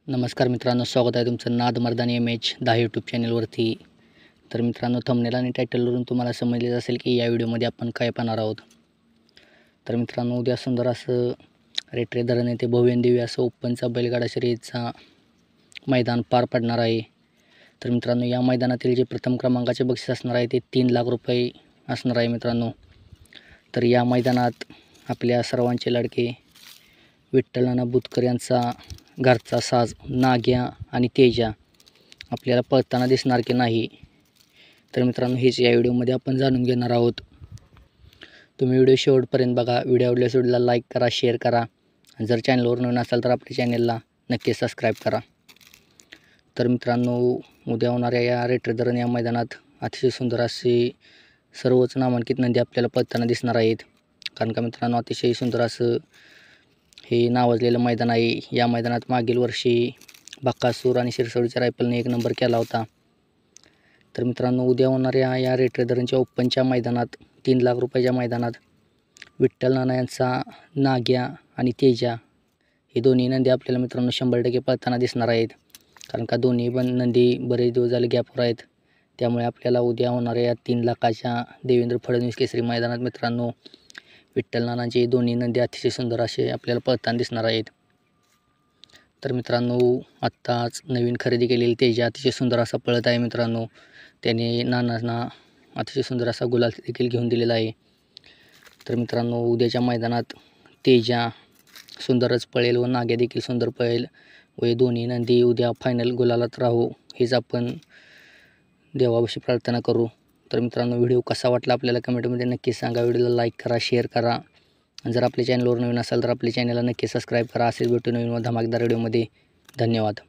नमस्कार मित्रांनो, स्वागत आहे तुमचं नाद मर्दानी MH10 यूट्यूब चॅनलवरती. तर मित्रांनो, थंबनेल आणि टायटलवरून तुम्हाला समजलेच असेल की या व्हिडिओमध्ये आपण काय पाहणार आहोत. तर मित्रांनो, उद्या सुंदर असं रेटरे धरण येथे भव्यदिव्य असं ओपनचा बैलगाडा शर्यतीचा मैदान पार पडणार आहे. तर मित्रांनो, या मैदानातील जे प्रथम क्रमांकाचे बक्षीस असणार आहे ते 3 लाख रुपये असणार आहे मित्रांनो. तर या मैदानात आपल्या सर्वांचे लाडके विठ्ठल नाना बुतकर यांचा घरचा साज नाग्या आणि तेजा आपल्याला पळताना दिसणार की नाही, तर मित्रांनो हेच या व्हिडिओमध्ये आपण जाणून घेणार आहोत. तुम्ही व्हिडिओ शेवटपर्यंत बघा. व्हिडिओ आवडल्यास व्हिडिओला लाईक करा, शेअर करा. जर चॅनलवर नवीन असाल तर आपल्या चॅनलला नक्की सबस्क्राईब करा. तर मित्रांनो, उद्या होणाऱ्या या रेटरे धरण या मैदानात अतिशय सुंदर असे सर्वच नामांकित नंदी आपल्याला पळताना दिसणार आहेत. कारण का मित्रांनो, अतिशय सुंदर असं हे नावाजलेलं मैदान आहे. या मैदानात मागील वर्षी बकासूर आणि शिरसवडीच्या रायफलने 1 नंबर केला होता. तर मित्रांनो, उद्या होणाऱ्या या रेटरे धरणच्या ओपनच्या मैदानात 3 लाख रुपयाच्या मैदानात विठ्ठल नाना यांचा नाग्या आणि तेजा हे दोन्ही नंदी आपल्याला मित्रांनो 100% पळताना दिसणार आहेत. कारण का दोन्ही पण नंदी बरेच दिवस झाले गॅपवर आहेत. त्यामुळे आपल्याला उद्या होणाऱ्या या 3 लाखाच्या देवेंद्र फडणवीस केसरी मैदानात मित्रांनो विठ्ठल नानांचे दोन्ही नंदी अतिशय सुंदर असे आपल्याला पळताना दिसणार आहेत. तर मित्रांनो, आत्ताच नवीन खरेदी केलेली तेजा अतिशय सुंदर असा पळत आहे मित्रांनो. त्याने नानांना अतिशय सुंदर असा गुलाल देखील घेऊन दिलेला आहे. तर मित्रांनो, उद्याच्या मैदानात तेजा सुंदरच पळेल व नाग्या देखील सुंदर पळेल व हे दोन्ही नंदी उद्या फायनल गुलालात राहू हेच आपण देवापाशी प्रार्थना करू. तर मित्रांनो, व्हिडिओ कसा वाटला आपल्याला कमेंटमध्ये नक्की सांगा. व्हिडिओला लाईक करा, शेअर करा. जर आपल्या चॅनलवर नवीन असाल तर आपल्या चॅनलला नक्की सबस्क्राईब करा. असेच भेटू नवीन व धमाकेदार व्हिडिओमध्ये. धन्यवाद.